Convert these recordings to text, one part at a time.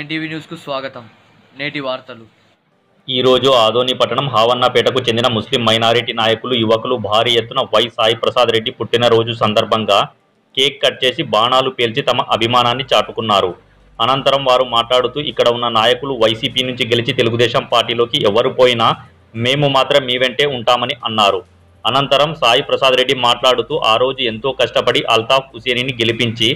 9TV న్యూస్కు స్వాగతం. నేటి వార్తలు. ఈరోజు ఆదోని పట్టణం హావన్నపేటకు చెందిన ముస్లిం మైనారిటీ నాయకులు యువకులు భారీ ఎత్తున వై సాయి ప్రసాద్ రెడ్డి పుట్టినరోజు సందర్భంగా కేక్ కట్ చేసి బాణాలు పేల్చి తమ అభిమానాన్ని చాటుకున్నారు. అనంతరం వారు మాట్లాడుతూ ఇక్కడ ఉన్న నాయకులు వైసీపీ నుంచి గెలిచి తెలుగుదేశం పార్టీలోకి ఎవరు పోయినా మేము మాత్రం మీ వెంటే ఉంటామని అన్నారు. అనంతరం సాయి ప్రసాద్ రెడ్డి మాట్లాడుతూ ఆ రోజు ఎంతో కష్టపడి అల్తాఫ్ హుసేనిని గెలిపించి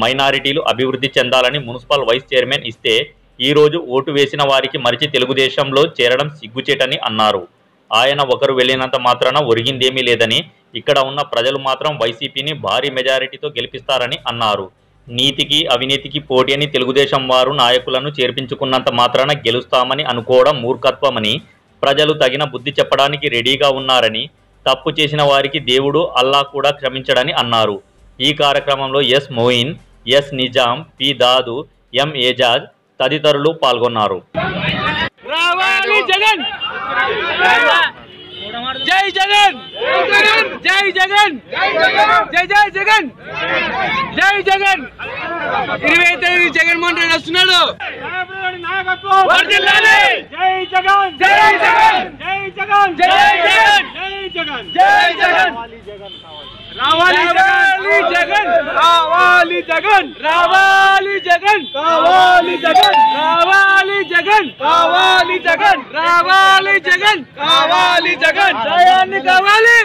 మైనారిటీలు అభివృద్ధి చెందాలని మున్సిపల్ వైస్ చైర్మన్ ఇస్తే ఈరోజు ఓటు వేసిన వారికి మరిచి తెలుగుదేశంలో చేరడం సిగ్గుచేటని అన్నారు. ఆయన ఒకరు వెళ్ళినంత మాత్రాన ఒరిగిందేమీ లేదని, ఇక్కడ ఉన్న ప్రజలు మాత్రం వైసీపీని భారీ మెజారిటీతో గెలిపిస్తారని అన్నారు. నీతికి అవినీతికి పోటీ అని తెలుగుదేశం వారు నాయకులను చేర్పించుకున్నంత మాత్రాన గెలుస్తామని అనుకోవడం మూర్ఖత్వమని, ప్రజలు తగిన బుద్ధి చెప్పడానికి రెడీగా ఉన్నారని, తప్పు చేసిన వారికి దేవుడు అల్లా కూడా క్షమించడని అన్నారు. ఈ కార్యక్రమంలో S Moin, S Nizam, P Dadu, M Ejaz తదితరులు పాల్గొన్నారు. జై జగన్, జై జగన్, జై జై జగన్, జై జగన్. 25 జగన్మోహన్ రెడ్డి వస్తున్నాడు. జై జగన్, జై జగన్, జై జగన్, జై జగన్, జై జగన్, జై జగన్. రావాలి జగన్, రావాలి జగన్, రావాలి జగన్, కావాలి జగన్, రావాలి జగన్, కావాలి జగన్, రావాలి జగన్, కావాలి జగన్, జయాన్ని కావాలి.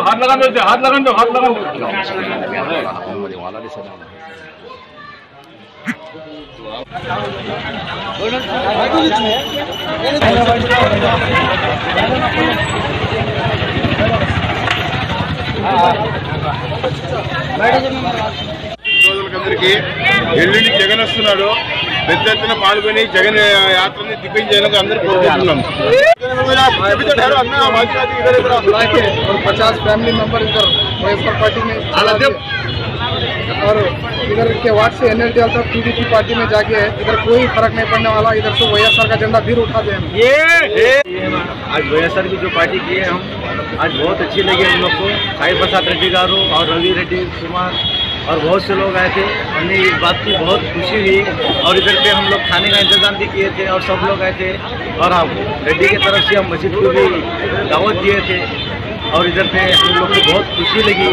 हाथ लगा दो, हाथ लगा दो, हाथ लगा दो. రోజులకందరికీ ఎల్లుండి జగన్ వస్తున్నాడు. పెద్ద ఎత్తున పాల్గొని జగన్ యాత్రని దిగ్విజయం చేయాలని అందరూ కోరుకుంటున్నాం. 50 फैमिली मेंबर इधर वाईएसआर पार्टी में और इधर के वार्ड से एनएलडी आता टीडीपी पार्टी में जाके इधर कोई फर्क नहीं पड़ने वाला. इधर से वाईएसआर का झंडा फिर उठाते हैं. आज वाईएसआर की जो पार्टी की है हम आज बहुत अच्छी लगी हम लोग को. साई प्रसाद रेड्डी गारू और रवि रेड्डी कुमार और बहुत से लोग आए थे. हमें इस बात की बहुत खुशी हुई और इधर पे हम लोग खाने का इंतजाम भी किए थे और सब लोग आए थे और हम रेड्डी की तरफ से हम मस्जिद को भी दावत दिए थे और इधर पे हम लोग को बहुत खुशी लगी.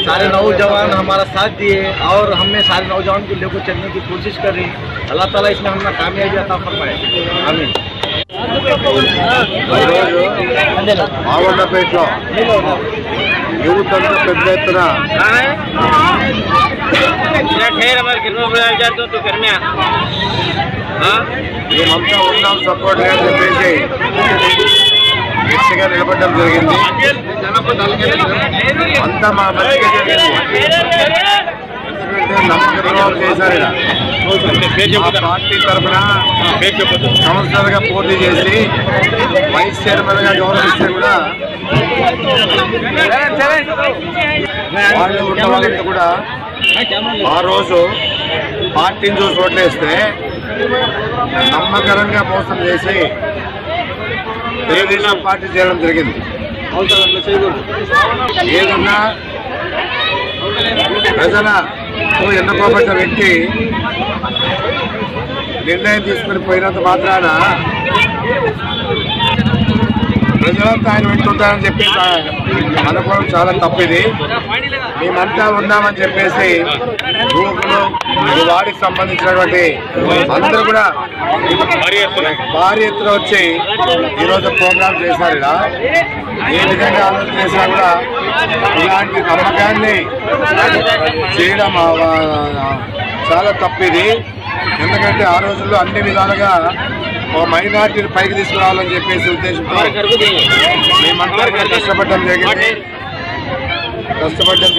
सारे नौजवान हमारा साथ दिए और हमने सारे नौजवान को लेकर चलने की कोशिश कर रही. अल्लाह ताला इसमें हमें कामयाबी अता फरमाए. आमीन. ఆవన్నపేటలో యూత్ అంతా పెద్ద ఎత్తున మేమంతా ఉన్నాం సపోర్ట్ గా చెప్పేసి గట్టిగా నిలబడడం జరిగింది. అంతా మా మంచిగా జరిగింది. నమ్మకం చేశారు. పార్టీ తరఫున కౌన్సిలర్ గా పోటీ చేసి వైస్ చైర్మన్ గా గౌరవిస్తే కూడా వాళ్ళు ఉన్న వాళ్ళకి కూడా ఆ రోజు పార్టీని చూసి ఓట్లేస్తే నమ్మకరంగా మోసం చేసి తెలుగుదేశం పార్టీ చేయడం జరిగింది. ఏదన్నా ప్రజలకు ఎన్నుకోబడ్డ వ్యక్తి నిర్ణయం తీసుకుని పోయినంత మాత్రాన ప్రజలంతా ఆయన వెంటుంటారని చెప్పేసి అనుకోవడం చాలా తప్పిది. మేమంతా ఉన్నామని చెప్పేసి యువకులు ఈ వాడికి సంబంధించినటువంటి అందరూ కూడా భారీ ఎత్తున వచ్చి ఈరోజు ప్రోగ్రాం చేశారు. ఇలా ఏ విధంగా ఆలోచన చేసినా కూడా ఇలాంటి నమ్మకాన్ని చేయడం చాలా తప్పిది. ఎందుకంటే ఆ రోజుల్లో అన్ని విధాలుగా ఒక మైనార్టీని పైకి తీసుకురావాలని చెప్పేసి ఉద్దేశంతో మేమంతా కష్టపడడం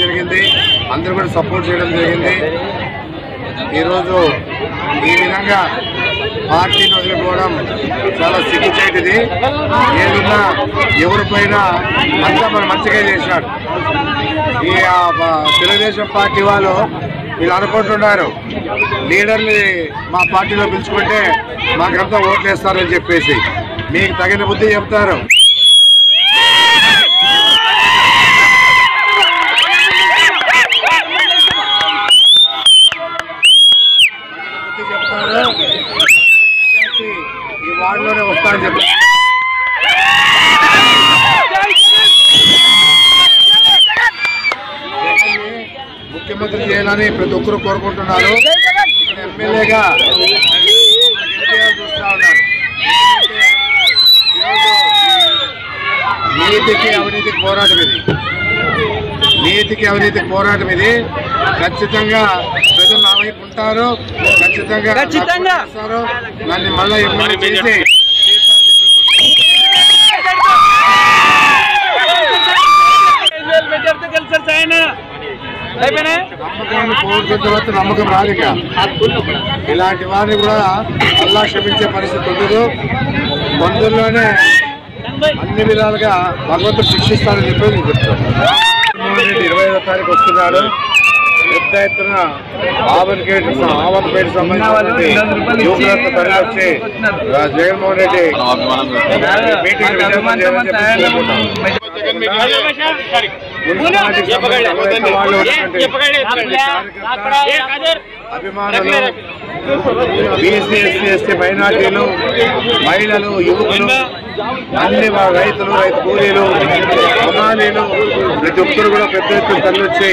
జరిగింది. అందరూ కూడా సపోర్ట్ చేయడం జరిగింది. ఈరోజు ఈ విధంగా పార్టీని వదిలిపోవడం చాలా సిగ్గుచేటిది. ఏదన్నా ఎవరిపైనా అంతా మనం మంచిగా చేసినాడు. ఈ తెలుగుదేశం పార్టీ వాళ్ళు వీళ్ళు అనుకుంటున్నారు లీడర్ని మా పార్టీలో పిలుచుకుంటే మాకంతా ఓట్లు వేస్తారని చెప్పేసి. మీకు తగిన బుద్ధి చెప్తారు. ఈ వార్డులోనే వస్తారని చెప్పి ముఖ్యమంత్రి చేయాలని ప్రతి ఒక్కరు కోరుకుంటున్నారు. ఇక్కడ ఎమ్మెల్యేగా చూస్తూ ఉన్నారు. నీతికి అవినీతికి పోరాటం ఇది. ఖచ్చితంగా ప్రజలు నా వైపు ఉంటారు. ఖచ్చితంగా దాన్ని మళ్ళీ ఎమ్మెల్యే చేసి నమ్మకాన్ని కోరుకున్న తర్వాత నమ్మకం రాదిక. ఇలాంటి వారిని కూడా అల్లా క్షమించే పరిస్థితి ఉండదు. బంధువుల్లోనే అన్ని విధాలుగా భగవంతుడు శిక్షిస్తానని చెప్పి చెప్తాను. 25వ తారీఖు వస్తున్నారు. పెద్ద ఎత్తున ఆవన్పేట సంబంధించి యువకులతో తరలి వచ్చి జగన్మోహన్ రెడ్డి మీటింగ్ అభిమానులు, బీసీ, ఎస్సీ, ఎస్టీ, మైనార్టీలు, మహిళలు, యువకులు, అన్ని రైతులు, రైతు కూలీలు, హమాలీలు ప్రతి ఒక్కరు కూడా పెద్ద ఎత్తున తరలి వచ్చి